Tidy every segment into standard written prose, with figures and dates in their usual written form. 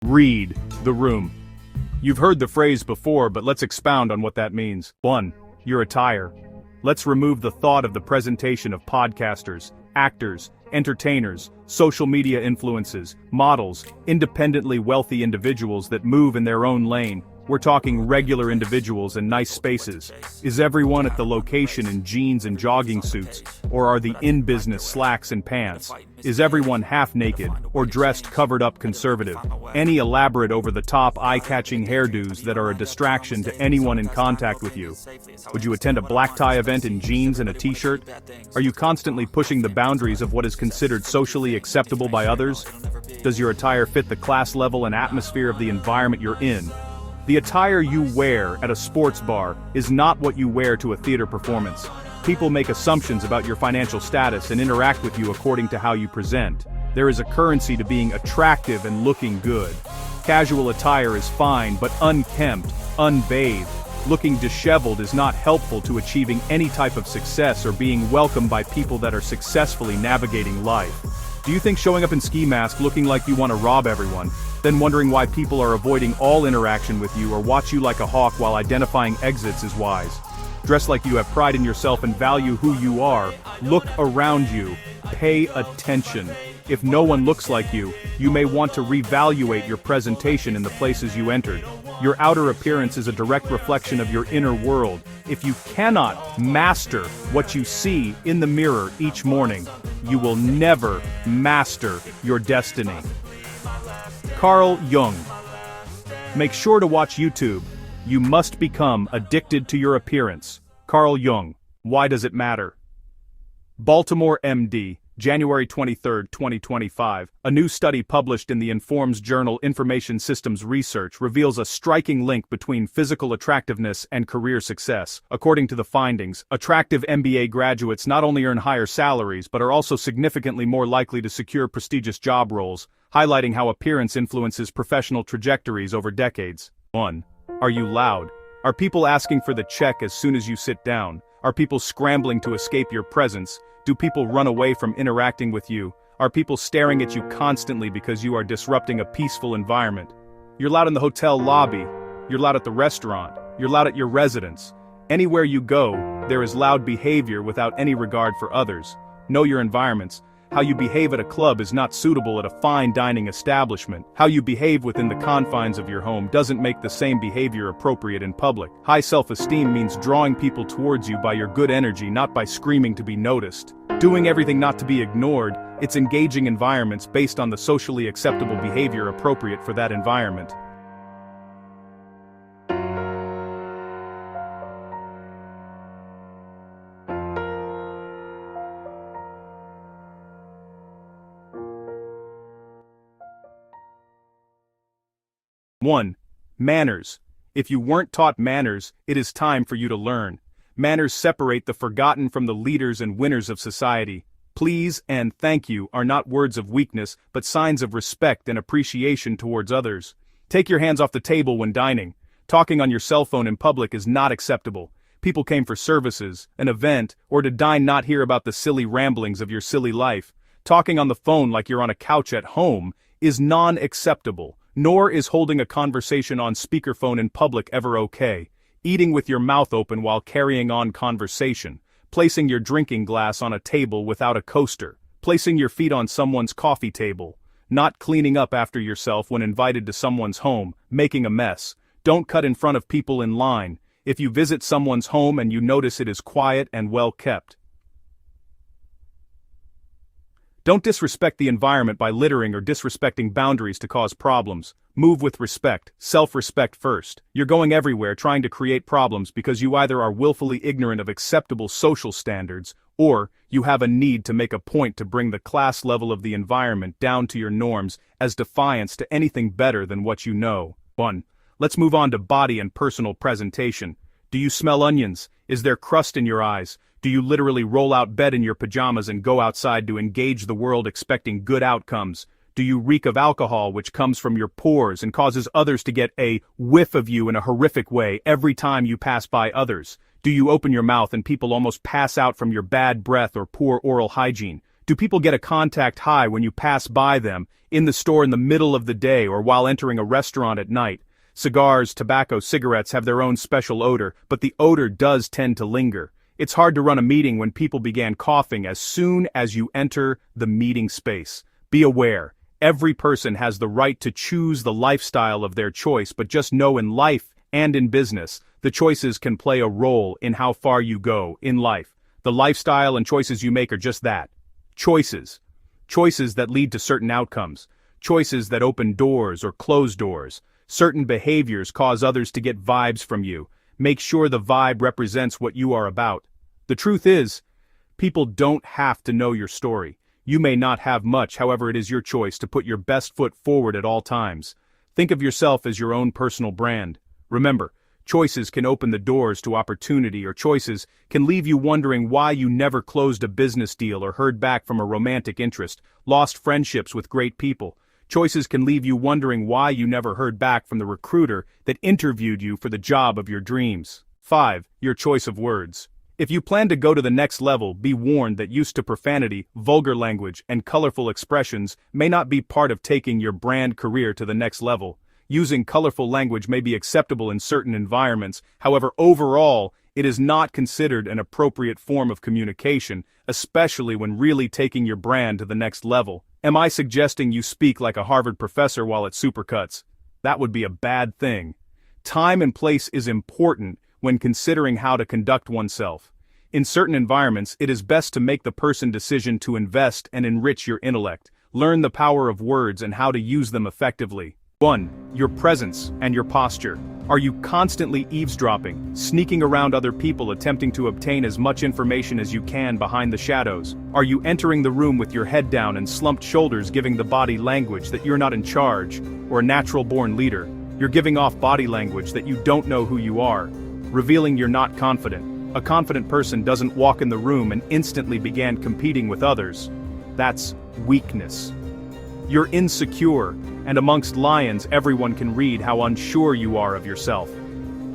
Read the room. You've heard the phrase before, but let's expound on what that means. 1. Your attire. Let's remove the thought of the presentation of podcasters, actors, entertainers, social media influencers, models, independently wealthy individuals that move in their own lane. We're talking regular individuals in nice spaces. Is everyone at the location in jeans and jogging suits, or are the in-business slacks and pants? Is everyone half-naked, or dressed covered-up conservative? Any elaborate over-the-top eye-catching hairdos that are a distraction to anyone in contact with you? Would you attend a black tie event in jeans and a t-shirt? Are you constantly pushing the boundaries of what is considered socially acceptable by others? Does your attire fit the class level and atmosphere of the environment you're in? The attire you wear at a sports bar is not what you wear to a theater performance. People make assumptions about your financial status and interact with you according to how you present. There is a currency to being attractive and looking good. Casual attire is fine, but unkempt, unbathed, looking disheveled is not helpful to achieving any type of success or being welcomed by people that are successfully navigating life. Do you think showing up in ski mask looking like you want to rob everyone, then wondering why people are avoiding all interaction with you or watch you like a hawk while identifying exits is wise? Dress like you have pride in yourself and value who you are. Look around you. Pay attention. If no one looks like you, you may want to reevaluate your presentation in the places you entered. Your outer appearance is a direct reflection of your inner world. If you cannot master what you see in the mirror each morning, you will never master your destiny. Carl Jung. Make sure to watch YouTube. You must become addicted to your appearance. Carl Jung. Why does it matter? Baltimore, MD, January 23, 2025. A new study published in the Informs journal Information Systems Research reveals a striking link between physical attractiveness and career success. According to the findings, attractive MBA graduates not only earn higher salaries but are also significantly more likely to secure prestigious job roles, highlighting how appearance influences professional trajectories over decades. 1. Are you loud? Are people asking for the check as soon as you sit down? Are people scrambling to escape your presence? Do people run away from interacting with you? Are people staring at you constantly because you are disrupting a peaceful environment? You're loud in the hotel lobby. You're loud at the restaurant. You're loud at your residence. Anywhere you go, there is loud behavior without any regard for others. Know your environments. How you behave at a club is not suitable at a fine dining establishment. How you behave within the confines of your home doesn't make the same behavior appropriate in public. High self-esteem means drawing people towards you by your good energy, not by screaming to be noticed. Doing everything not to be ignored, it's engaging environments based on the socially acceptable behavior appropriate for that environment. One. Manners. If you weren't taught manners, it is time for you to learn. Manners separate the forgotten from the leaders and winners of society. Please and thank you are not words of weakness, but signs of respect and appreciation towards others. Take your hands off the table when dining. Talking on your cell phone in public is not acceptable. People came for services, an event, or to dine, not hear about the silly ramblings of your silly life. Talking on the phone like you're on a couch at home is non-acceptable. Nor is holding a conversation on speakerphone in public ever okay. Eating with your mouth open while carrying on conversation. Placing your drinking glass on a table without a coaster. Placing your feet on someone's coffee table. Not cleaning up after yourself when invited to someone's home. Making a mess. Don't cut in front of people in line. If you visit someone's home and you notice it is quiet and well kept. Don't disrespect the environment by littering or disrespecting boundaries to cause problems. Move with respect, self-respect first. You're going everywhere trying to create problems because you either are willfully ignorant of acceptable social standards, or you have a need to make a point to bring the class level of the environment down to your norms as defiance to anything better than what you know. 1. Let's move on to body and personal presentation. Do you smell onions? Is there crust in your eyes? Do you literally roll out bed in your pajamas and go outside to engage the world expecting good outcomes? Do you reek of alcohol which comes from your pores and causes others to get a whiff of you in a horrific way every time you pass by others? Do you open your mouth and people almost pass out from your bad breath or poor oral hygiene? Do people get a contact high when you pass by them, in the store in the middle of the day or while entering a restaurant at night? Cigars, tobacco, cigarettes have their own special odor, but the odor does tend to linger. It's hard to run a meeting when people began coughing as soon as you enter the meeting space. Be aware, every person has the right to choose the lifestyle of their choice, but just know in life and in business, the choices can play a role in how far you go in life. The lifestyle and choices you make are just that. Choices. Choices that lead to certain outcomes. Choices that open doors or close doors. Certain behaviors cause others to get vibes from you. Make sure the vibe represents what you are about. The truth is, people don't have to know your story. You may not have much, however it is your choice to put your best foot forward at all times. Think of yourself as your own personal brand. Remember, choices can open the doors to opportunity, or choices can leave you wondering why you never closed a business deal or heard back from a romantic interest, lost friendships with great people. Choices can leave you wondering why you never heard back from the recruiter that interviewed you for the job of your dreams. 5. Your choice of words. If you plan to go to the next level, be warned that use to profanity, vulgar language, and colorful expressions may not be part of taking your brand career to the next level. Using colorful language may be acceptable in certain environments, however, overall, it is not considered an appropriate form of communication, especially when really taking your brand to the next level. Am I suggesting you speak like a Harvard professor while at Supercuts? That would be a bad thing. Time and place is important when considering how to conduct oneself. In certain environments, it is best to make the person decision to invest and enrich your intellect. Learn the power of words and how to use them effectively. 1. Your presence and your posture. Are you constantly eavesdropping, sneaking around other people attempting to obtain as much information as you can behind the shadows? Are you entering the room with your head down and slumped shoulders, giving the body language that you're not in charge, or a natural-born leader? You're giving off body language that you don't know who you are, revealing you're not confident. A confident person doesn't walk in the room and instantly begin competing with others. That's weakness. You're insecure, and amongst lions everyone can read how unsure you are of yourself.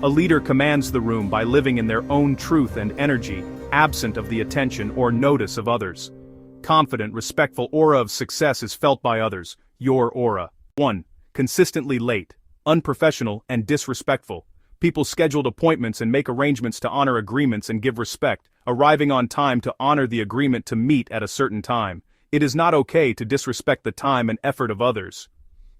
A leader commands the room by living in their own truth and energy, absent of the attention or notice of others. Confident, respectful aura of success is felt by others, your aura. 1. Consistently late, unprofessional, and disrespectful. People scheduled appointments and make arrangements to honor agreements and give respect, arriving on time to honor the agreement to meet at a certain time. It is not okay to disrespect the time and effort of others.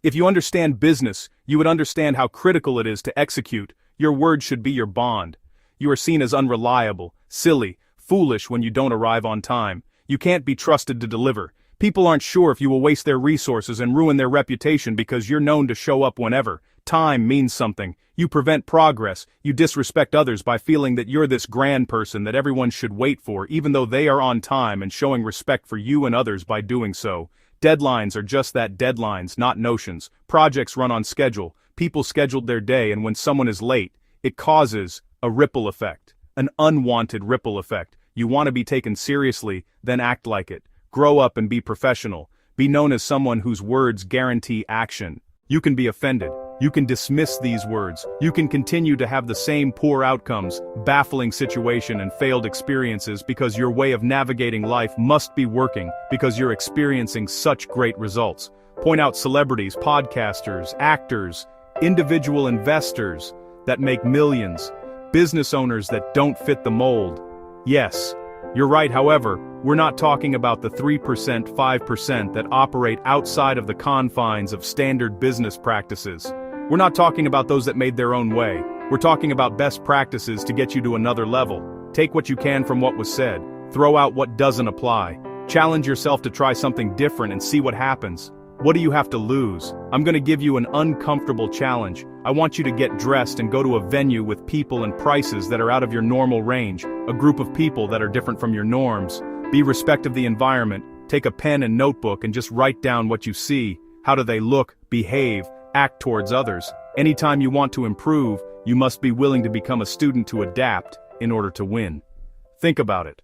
If you understand business, you would understand how critical it is to execute. Your word should be your bond. You are seen as unreliable, silly, foolish when you don't arrive on time. You can't be trusted to deliver. People aren't sure if you will waste their resources and ruin their reputation because you're known to show up whenever. Time means something. You prevent progress. You disrespect others by feeling that you're this grand person that everyone should wait for, even though they are on time, and showing respect for you and others by doing so. Deadlines are just that, deadlines, not notions. Projects run on schedule. People scheduled their day, and when someone is late, it causes a ripple effect. An unwanted ripple effect. You want to be taken seriously, then act like it. Grow up and be professional. Be known as someone whose words guarantee action. You can be offended. You can dismiss these words. You can continue to have the same poor outcomes, baffling situation, and failed experiences because your way of navigating life must be working because you're experiencing such great results. Point out celebrities, podcasters, actors, individual investors that make millions, business owners that don't fit the mold. Yes, you're right. However, we're not talking about the 3%, 5% that operate outside of the confines of standard business practices. We're not talking about those that made their own way. We're talking about best practices to get you to another level. Take what you can from what was said. Throw out what doesn't apply. Challenge yourself to try something different and see what happens. What do you have to lose? I'm going to give you an uncomfortable challenge. I want you to get dressed and go to a venue with people and prices that are out of your normal range, a group of people that are different from your norms. Be respectful of the environment. Take a pen and notebook and just write down what you see. How do they look, behave, act towards others? Anytime you want to improve, you must be willing to become a student to adapt in order to win. Think about it.